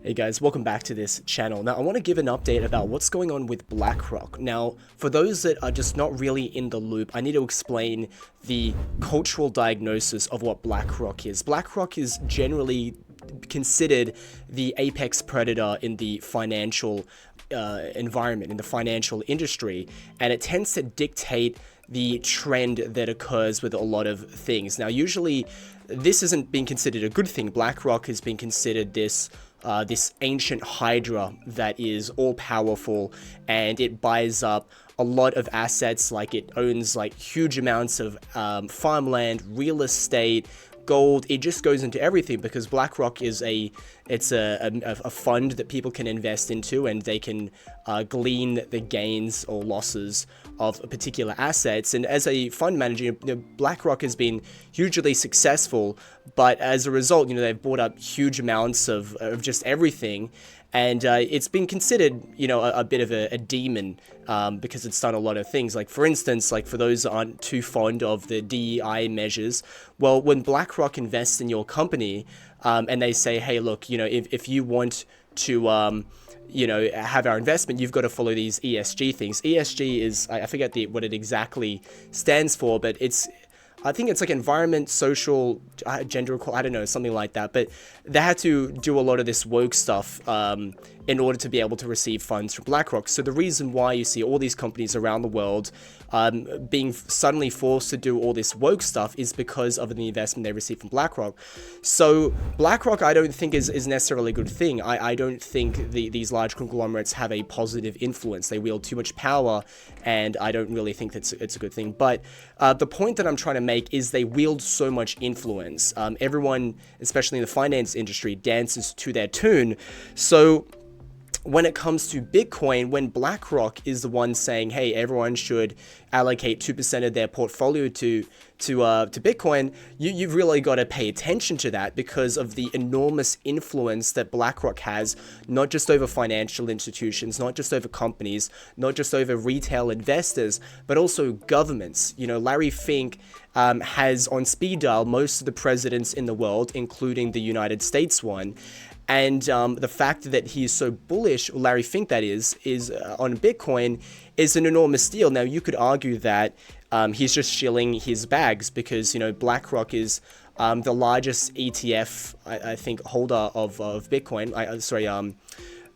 Hey guys, welcome back to this channel. Now, I want to give an update about what's going on with Blackrock. Now, for those that are just not really in the loop, I need to explain the cultural diagnosis of what Blackrock is. Blackrock is generally considered the apex predator in the financial environment, in the financial industry, and it tends to dictate the trend that occurs with a lot of things. Now, usually, this isn't being considered a good thing. Blackrock has been considered this ancient hydra that is all powerful, and it buys up a lot of assets. Like, it owns like huge amounts of farmland, real estate, gold. It just goes into everything because Blackrock is a fund that people can invest into, and they can glean the gains or losses of particular assets. And as a fund manager, BlackRock has been hugely successful, but as a result, they've bought up huge amounts of just everything. And it's been considered, a bit of a demon because it's done a lot of things. Like, for instance, like for those that aren't too fond of the DEI measures, well, when BlackRock invests in your company and they say, hey, look, if you want to, have our investment, you've got to follow these ESG things. ESG is, I forget what it exactly stands for, but I think it's like environment, social, gender equality, I don't know, something like that. But they had to do a lot of this woke stuff in order to be able to receive funds from BlackRock. So the reason why you see all these companies around the world being suddenly forced to do all this woke stuff is because of the investment they received from BlackRock. So BlackRock, I don't think is necessarily a good thing. I don't think these large conglomerates have a positive influence. They wield too much power, and I don't really think it's a good thing. But the point that I'm trying to make is they wield so much influence. Everyone, especially in the finance industry, dances to their tune. So when it comes to Bitcoin, when BlackRock is the one saying, hey, everyone should allocate 2% of their portfolio to Bitcoin, you've really got to pay attention to that because of the enormous influence that BlackRock has, not just over financial institutions, not just over companies, not just over retail investors, but also governments. Larry Fink has on speed dial most of the presidents in the world, including the United States one. And the fact that he is so bullish, Larry Fink that is on Bitcoin, is an enormous deal. Now, you could argue that he's just shilling his bags because, BlackRock is the largest ETF, I think, holder of Bitcoin.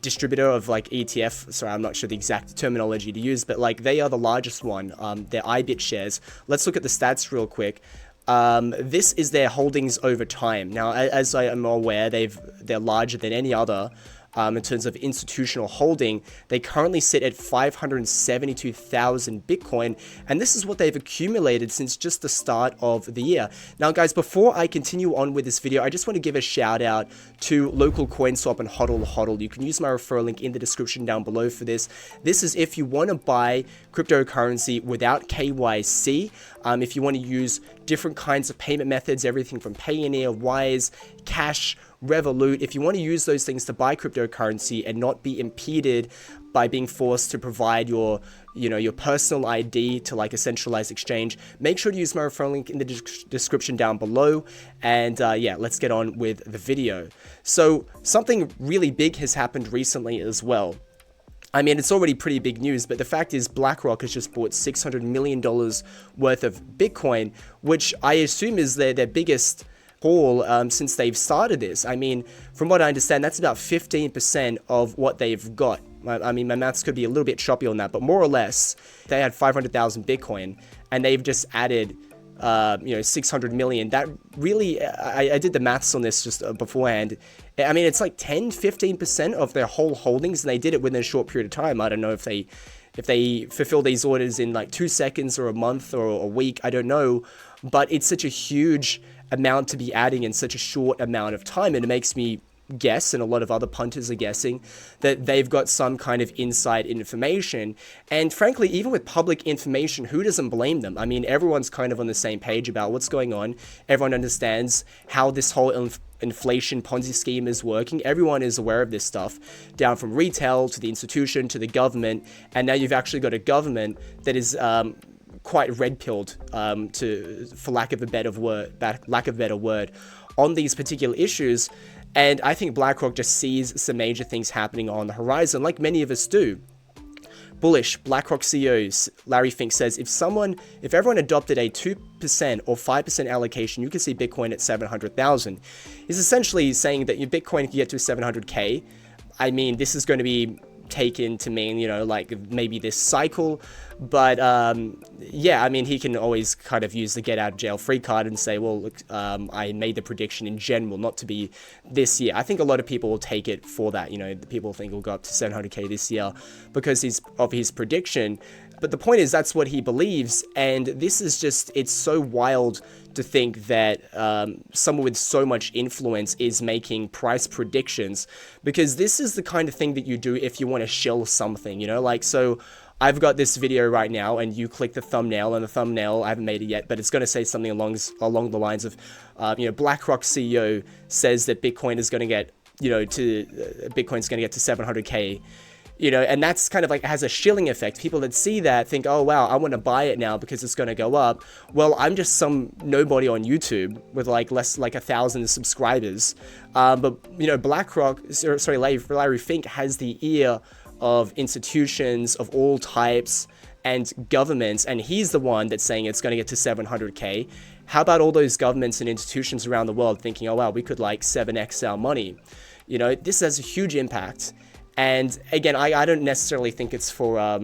Distributor of like ETF. Sorry, I'm not sure the exact terminology to use, but like they are the largest one. Their IBIT shares. Let's look at the stats real quick. This is their holdings over time. Now, as I am aware, they're larger than any other in terms of institutional holding. They currently sit at 572,000 Bitcoin, and this is what they've accumulated since just the start of the year. Now, guys, before I continue on with this video, I just want to give a shout out to local CoinSwap and HODL. You can use my referral link in the description down below for this. This is if you want to buy cryptocurrency without KYC, if you want to use different kinds of payment methods, everything from Payoneer, Wise, Cash, Revolut. If you want to use those things to buy cryptocurrency and not be impeded by being forced to provide your personal ID to like a centralized exchange, make sure to use my referral link in the description down below. And yeah, let's get on with the video. So something really big has happened recently as well. I mean, it's already pretty big news, but the fact is BlackRock has just bought $600 million worth of Bitcoin, which I assume is their biggest haul since they've started this. I mean, from what I understand, that's about 15% of what they've got. I mean, my maths could be a little bit choppy on that, but more or less, they had 500,000 Bitcoin, and they've just added 600 million. That really, I did the maths on this just beforehand. I mean, it's like 10-15% of their whole holdings, and they did it within a short period of time. I don't know if they fulfill these orders in like 2 seconds or a month or a week, I don't know, but it's such a huge amount to be adding in such a short amount of time, and it makes me guess, and a lot of other punters are guessing, that they've got some kind of inside information. And frankly, even with public information, who doesn't blame them? I mean, everyone's kind of on the same page about what's going on. Everyone understands how this whole inflation Ponzi scheme is working. Everyone is aware of this stuff, down from retail to the institution to the government. And now you've actually got a government that is quite red-pilled, for lack of a better word, on these particular issues. And I think BlackRock just sees some major things happening on the horizon, like many of us do. Bullish, BlackRock CEO Larry Fink says, if everyone adopted a 2% or 5% allocation, you could see Bitcoin at 700,000. He's essentially saying that your Bitcoin can get to 700K. I mean, this is going to be taken to mean, you know, like maybe this cycle, but yeah, I mean, he can always kind of use the get out of jail free card and say, well, look, I made the prediction in general not to be this year. I think a lot of people will take it for that, you know, people think it'll go up to 700K this year because of his prediction. But the point is, that's what he believes, and this is just, it's so wild to think that someone with so much influence is making price predictions, because this is the kind of thing that you do if you want to shill something, you know, like, so I've got this video right now, and you click the thumbnail, and the thumbnail, I haven't made it yet, but it's going to say something along the lines of, you know, BlackRock CEO says that Bitcoin is going to get, you know, Bitcoin's going to get to 700K. You know, and that's kind of like, has a shilling effect. People that see that think, oh, wow, I want to buy it now because it's going to go up. Well, I'm just some nobody on YouTube with like less like 1,000 subscribers. But, you know, Larry Fink has the ear of institutions of all types and governments, and he's the one that's saying it's going to get to 700K. How about all those governments and institutions around the world thinking, oh, wow, we could like 7x our money? You know, this has a huge impact. And again, I don't necessarily think it's for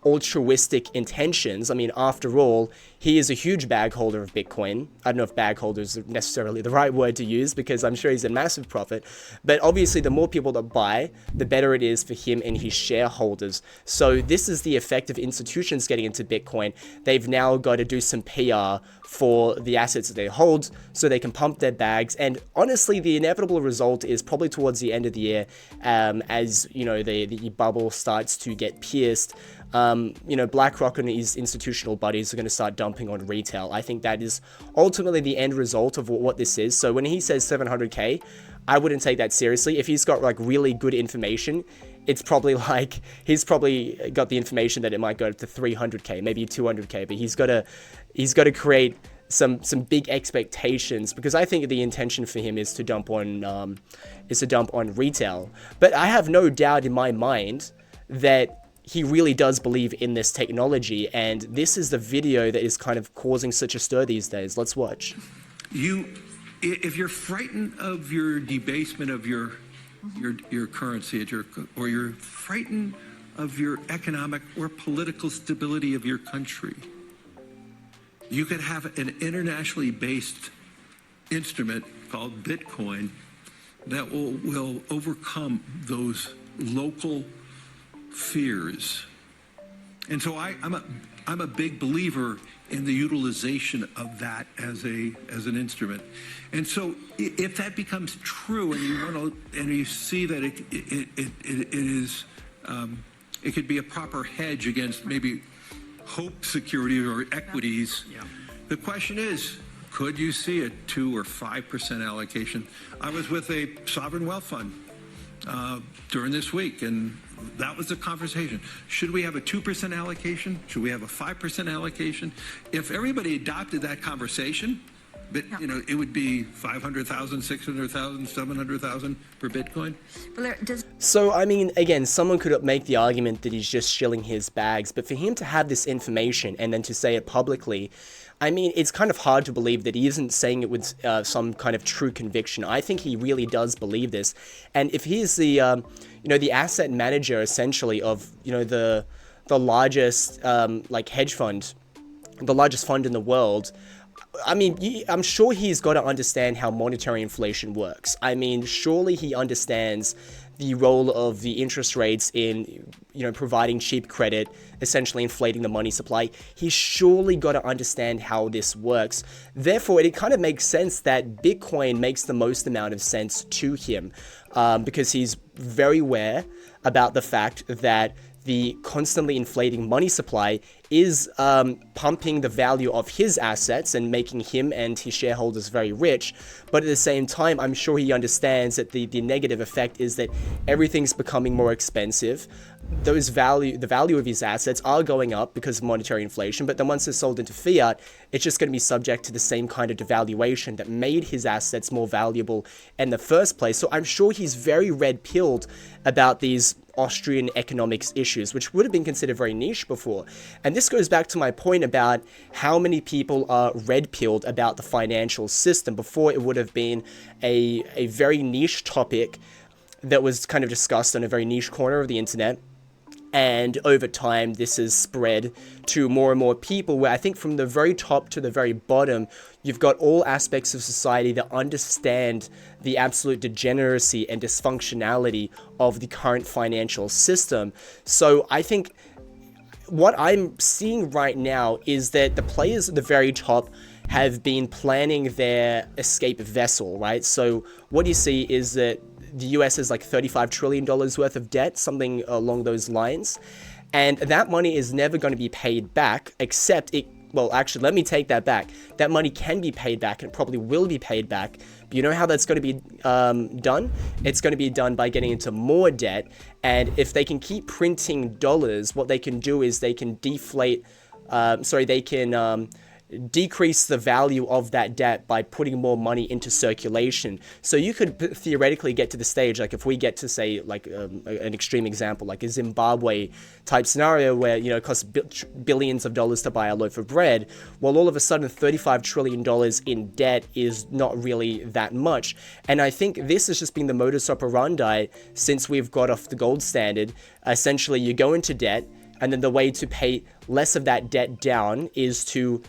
altruistic intentions. I mean, after all, he is a huge bag holder of Bitcoin. I don't know if bag holder is necessarily the right word to use, because I'm sure he's in massive profit. But obviously, the more people that buy, the better it is for him and his shareholders. So this is the effect of institutions getting into Bitcoin. They've now got to do some PR for the assets that they hold so they can pump their bags. And honestly, the inevitable result is probably towards the end of the year, as you know, the bubble starts to get pierced. You know, BlackRock and his institutional buddies are going to start dumping on retail. I think that is ultimately the end result of what this is. So when he says 700K, I wouldn't take that seriously. If he's got like really good information, it's probably like, he's probably got the information that it might go to 300K, maybe 200K, but he's got to create some big expectations, because I think the intention for him is to dump on retail. But I have no doubt in my mind that he really does believe in this technology, and this is the video that is kind of causing such a stir these days. Let's watch. If you're frightened of your debasement of your currency, or you're frightened of your economic or political stability of your country, you could have an internationally based instrument called Bitcoin that will overcome those local fears. And so I'm a big believer in the utilization of that as an instrument. And so if that becomes true, and you see that it could be a proper hedge against maybe hope security or equities. Yeah. The question is, could you see a 2 or 5% allocation? I was with a sovereign wealth fund during this week, and that was the conversation. Should we have a 2% allocation? Should we have a 5% allocation? If everybody adopted that conversation, but you know, it would be 500,000, 600,000, 700,000 per Bitcoin. So, I mean, again, someone could make the argument that he's just shilling his bags, but for him to have this information and then to say it publicly, I mean, it's kind of hard to believe that he isn't saying it with some kind of true conviction. I think he really does believe this. And if he's the, you know, the asset manager, essentially, of, you know, the largest, like, hedge fund, the largest fund in the world, I mean, I'm sure he's got to understand how monetary inflation works. I mean, surely he understands the role of the interest rates in, you know, providing cheap credit, essentially inflating the money supply. He's surely got to understand how this works. Therefore, it kind of makes sense that Bitcoin makes the most amount of sense to him, because he's very aware about the fact that the constantly inflating money supply is pumping the value of his assets and making him and his shareholders very rich. But at the same time, I'm sure he understands that the negative effect is that everything's becoming more expensive. The value of his assets are going up because of monetary inflation, but then once they're sold into fiat, it's just going to be subject to the same kind of devaluation that made his assets more valuable in the first place. So I'm sure he's very red-pilled about these Austrian economics issues, which would have been considered very niche before. And this goes back to my point about how many people are red-pilled about the financial system. Before, it would have been a very niche topic that was kind of discussed on a very niche corner of the internet. And over time, this has spread to more and more people, where I think from the very top to the very bottom, you've got all aspects of society that understand the absolute degeneracy and dysfunctionality of the current financial system. So I think what I'm seeing right now is that the players at the very top have been planning their escape vessel, right? So what you see is that the US has like $35 trillion worth of debt, something along those lines. And that money is never going to be paid back, except it, well, actually, let me take that back. That money can be paid back and probably will be paid back. But you know how that's going to be done? It's going to be done by getting into more debt. And if they can keep printing dollars, what they can do is they can decrease the value of that debt by putting more money into circulation. So you could theoretically get to the stage, like if we get to say like an extreme example, like a Zimbabwe type scenario where, you know, it costs billions of dollars to buy a loaf of bread. Well, all of a sudden $35 trillion in debt is not really that much. And I think this has just been the modus operandi since we've got off the gold standard. Essentially, you go into debt, and then the way to pay less of that debt down is to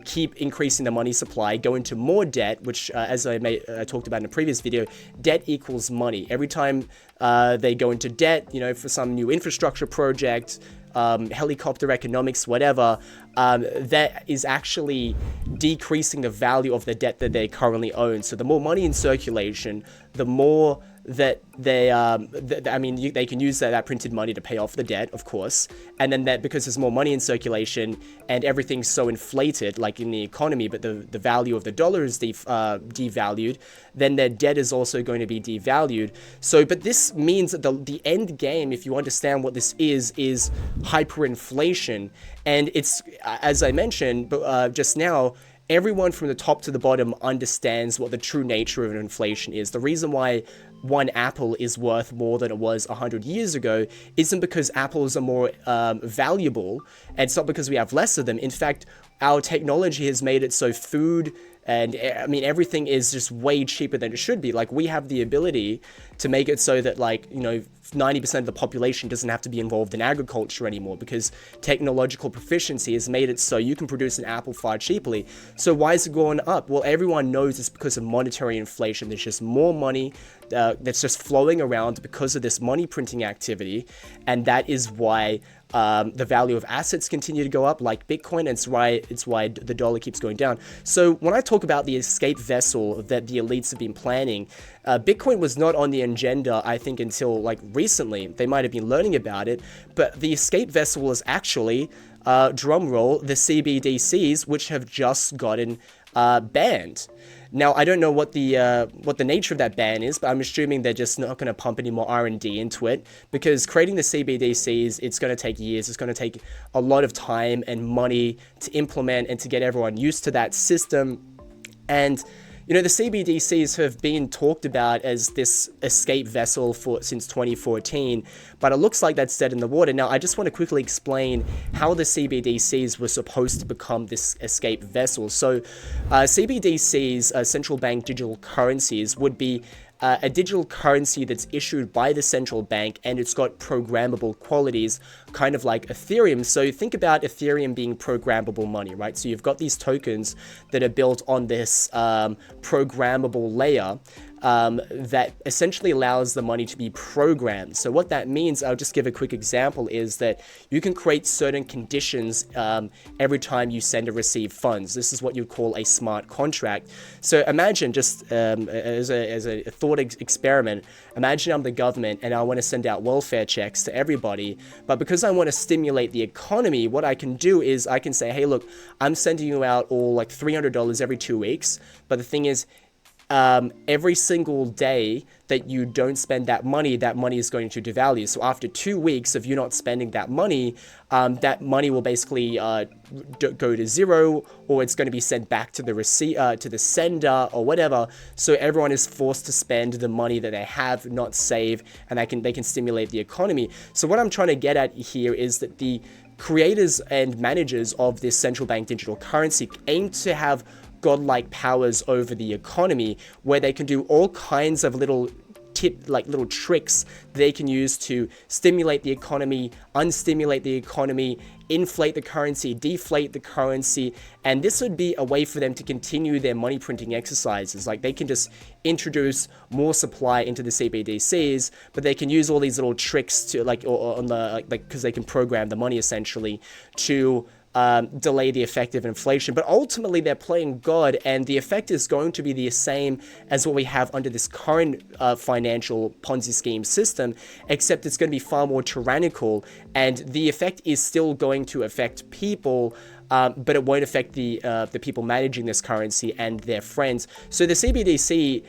keep increasing the money supply, go into more debt, which, as I talked about in a previous video, debt equals money. Every time they go into debt, you know, for some new infrastructure project, helicopter economics, whatever, that is actually decreasing the value of the debt that they currently own. So the more money in circulation, the more that they they can use that printed money to pay off the debt, of course, and then that because there's more money in circulation and everything's so inflated, like in the economy, but the value of the dollar is devalued, then their debt is also going to be devalued. So, but this means that the end game, if you understand what this is hyperinflation, and it's, as I mentioned just now, everyone from the top to the bottom understands what the true nature of inflation is. The reason why one apple is worth more than it was 100 years ago isn't because apples are more valuable, and it's not because we have less of them. In fact, our technology has made it so food and everything is just way cheaper than it should be. Like, we have the ability to make it so that, like, 90% of the population doesn't have to be involved in agriculture anymore, because technological proficiency has made it so you can produce an apple far cheaply. So why is it going up? Well, everyone knows it's because of monetary inflation. There's just more money that's just flowing around because of this money printing activity, and that is why the value of assets continue to go up, like Bitcoin, and it's why the dollar keeps going down. So when I talk about the escape vessel that the elites have been planning, Bitcoin was not on the agenda, I think, until like recently. They might have been learning about it, but the escape vessel was actually, drumroll, the CBDCs, which have just gotten banned. Now, I don't know what the nature of that ban is, but I'm assuming they're just not going to pump any more R&D into it, because creating the CBDCs, it's going to take years. It's going to take a lot of time and money to implement and to get everyone used to that system. And the CBDCs have been talked about as this escape vessel since 2014, but it looks like that's dead in the water. Now, I just want to quickly explain how the CBDCs were supposed to become this escape vessel. So, CBDCs, central bank digital currencies, would be a digital currency that's issued by the central bank, and it's got programmable qualities, kind of like Ethereum. So think about Ethereum being programmable money, right? So you've got these tokens that are built on this programmable layer. that essentially allows the money to be programmed. So what that means, I'll just give a quick example, is that you can create certain conditions every time you send or receive funds. This is what you call a smart contract. So imagine, just as a thought experiment, imagine I'm the government and I want to send out welfare checks to everybody, but because I want to stimulate the economy, what I can do is I can say, hey, look, I'm sending you out all like $300 every 2 weeks, but the thing is, every single day that you don't spend that money is going to devalue. So after 2 weeks of you not spending that money will basically go to zero, or it's going to be sent back to the sender or whatever. So everyone is forced to spend the money that they have, not save, and they can stimulate the economy. So what I'm trying to get at here is that the creators and managers of this central bank digital currency aim to have godlike powers over the economy, where they can do all kinds of little tricks they can use to stimulate the economy, unstimulate the economy, inflate the currency, deflate the currency, and this would be a way for them to continue their money printing exercises. Like, they can just introduce more supply into the CBDCs, but they can use all these little tricks to because they can program the money essentially to delay the effect of inflation. But ultimately they're playing God, and the effect is going to be the same as what we have under this current financial Ponzi scheme system, except it's going to be far more tyrannical, and the effect is still going to affect people, but it won't affect the people managing this currency and their friends. So the CBDC,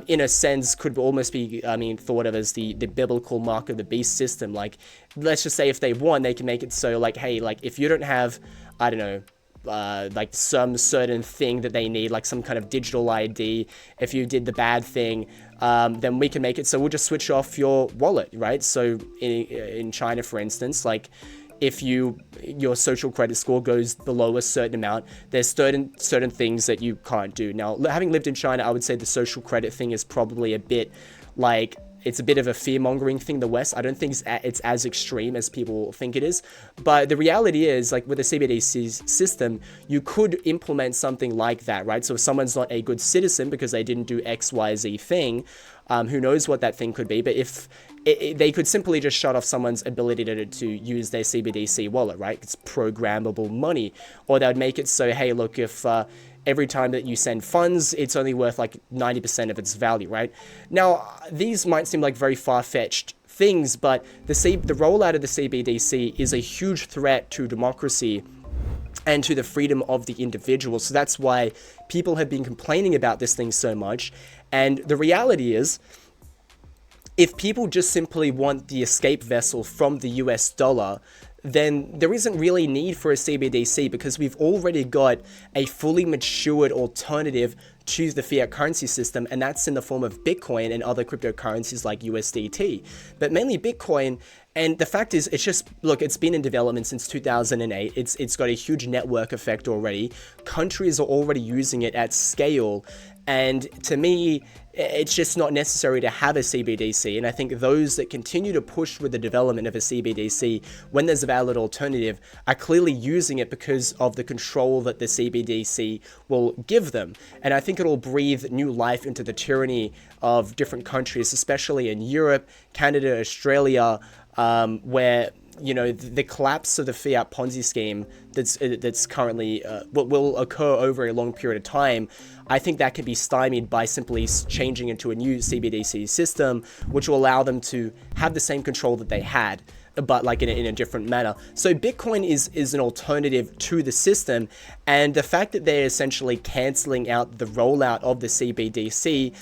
in a sense, could almost be, thought of as the biblical mark of the beast system. Like, let's just say if they won, they can make it so, like, hey, like, if you don't have, I don't know, like some certain thing that they need, like some kind of digital ID, if you did the bad thing, then we can make it so we'll just switch off your wallet, right? So in China, for instance, like, if your social credit score goes below a certain amount, there's certain things that you can't do. Now, having lived in China, I would say the social credit thing is probably a bit like, it's a bit of a fear-mongering thing, the West. I don't think it's as extreme as people think it is. But the reality is, like, with the CBDC system, you could implement something like that, right? So if someone's not a good citizen because they didn't do X, Y, Z thing, who knows what that thing could be, but if they could simply just shut off someone's ability to use their CBDC wallet, right? It's programmable money. Or they would make it so, hey, look, if every time that you send funds, it's only worth like 90% of its value, right? Now, these might seem like very far-fetched things, but the rollout of the CBDC is a huge threat to democracy and to the freedom of the individual. So that's why people have been complaining about this thing so much. And the reality is, if people just simply want the escape vessel from the US dollar, then there isn't really need for a CBDC, because we've already got a fully matured alternative to the fiat currency system, and that's in the form of Bitcoin and other cryptocurrencies like USDT. But mainly Bitcoin, and the fact is, it's just, look, it's been in development since 2008. It's got a huge network effect already. Countries are already using it at scale, and to me, it's just not necessary to have a CBDC. And I think those that continue to push with the development of a CBDC when there's a valid alternative are clearly using it because of the control that the CBDC will give them. And I think it'll breathe new life into the tyranny of different countries, especially in Europe, Canada, Australia, where, you know, the collapse of the fiat Ponzi scheme that's currently will occur over a long period of time. I think that can be stymied by simply changing into a new CBDC system, which will allow them to have the same control that they had, but like in a different manner. So Bitcoin is an alternative to the system, and the fact that they're essentially canceling out the rollout of the CBDC,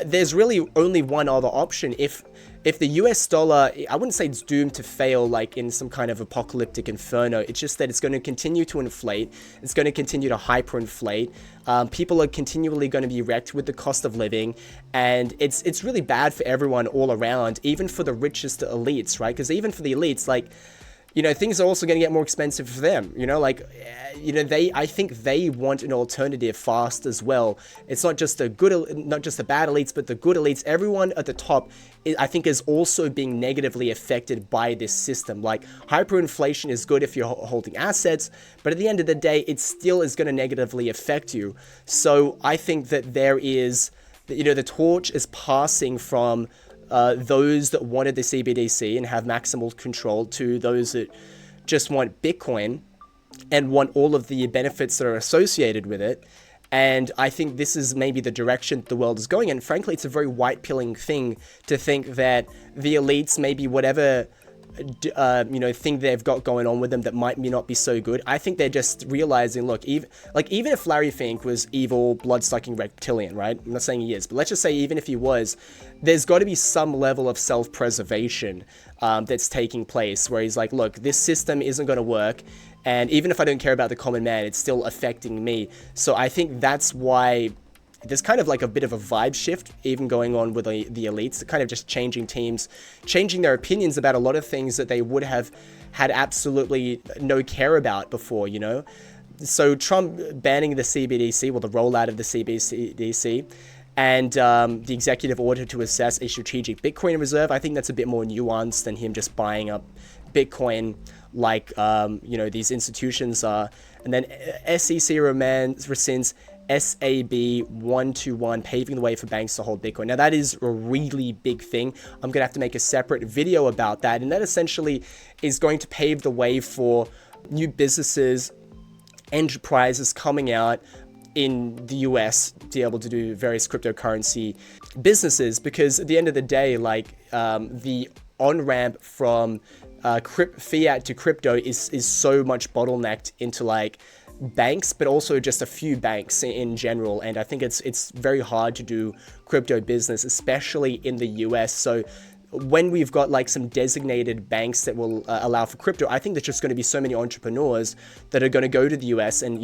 there's really only one other option. If the US dollar, I wouldn't say it's doomed to fail like in some kind of apocalyptic inferno, it's just that it's going to continue to inflate, it's going to continue to hyperinflate, people are continually going to be wrecked with the cost of living, and it's really bad for everyone all around, even for the richest elites, right? Because even for the elites, like, you know, things are also going to get more expensive for them, you know, like, you know, I think they want an alternative fast as well. It's not just the bad elites, but the good elites. Everyone at the top, I think, is also being negatively affected by this system. Like, hyperinflation is good if you're holding assets, but at the end of the day, it still is going to negatively affect you. So I think that there is the torch is passing from those that wanted the CBDC and have maximal control to those that just want Bitcoin and want all of the benefits that are associated with it. And I think this is maybe the direction the world is going. And frankly, it's a very white-pilling thing to think that the elites, maybe whatever thing they've got going on with them that might not be so good. I think they're just realizing, look, even if Larry Fink was evil, blood-sucking reptilian, right? I'm not saying he is, but let's just say even if he was, there's got to be some level of self-preservation that's taking place where he's like, look, this system isn't going to work. And even if I don't care about the common man, it's still affecting me. So I think that's why there's kind of like a bit of a vibe shift even going on with the elites, kind of just changing teams, changing their opinions about a lot of things that they would have had absolutely no care about before, So Trump banning the CBDC, well, the rollout of the CBDC, and the executive order to assess a strategic Bitcoin reserve, I think that's a bit more nuanced than him just buying up Bitcoin like, these institutions are. And then SEC rescinds SAB 121, paving the way for banks to hold Bitcoin. Now, that is a really big thing. I'm going to have to make a separate video about that. And that essentially is going to pave the way for new businesses, enterprises coming out in the US to be able to do various cryptocurrency businesses. Because at the end of the day, the on-ramp from fiat to crypto is so much bottlenecked into banks, but also just a few banks in general. And I think it's very hard to do crypto business, especially in the US. So when we've got some designated banks that will allow for crypto, I think there's just going to be so many entrepreneurs that are going to go to the US and,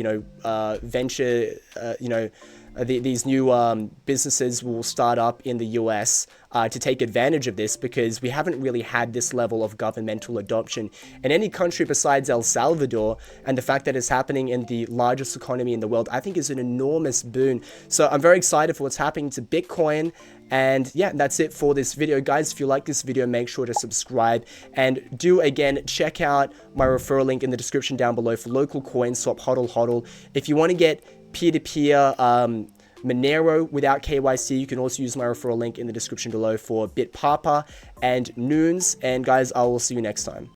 venture, these new businesses will start up in the US to take advantage of this, because we haven't really had this level of governmental adoption in any country besides El Salvador. And the fact that it's happening in the largest economy in the world, I think is an enormous boon. So I'm very excited for what's happening to Bitcoin. And yeah, that's it for this video, guys. If you like this video, make sure to subscribe, and do again check out my referral link in the description down below for local coin swap hodl. If you want to get peer-to-peer Monero without KYC, you can also use my referral link in the description below for BitPapa and Noons. And guys, I will see you next time.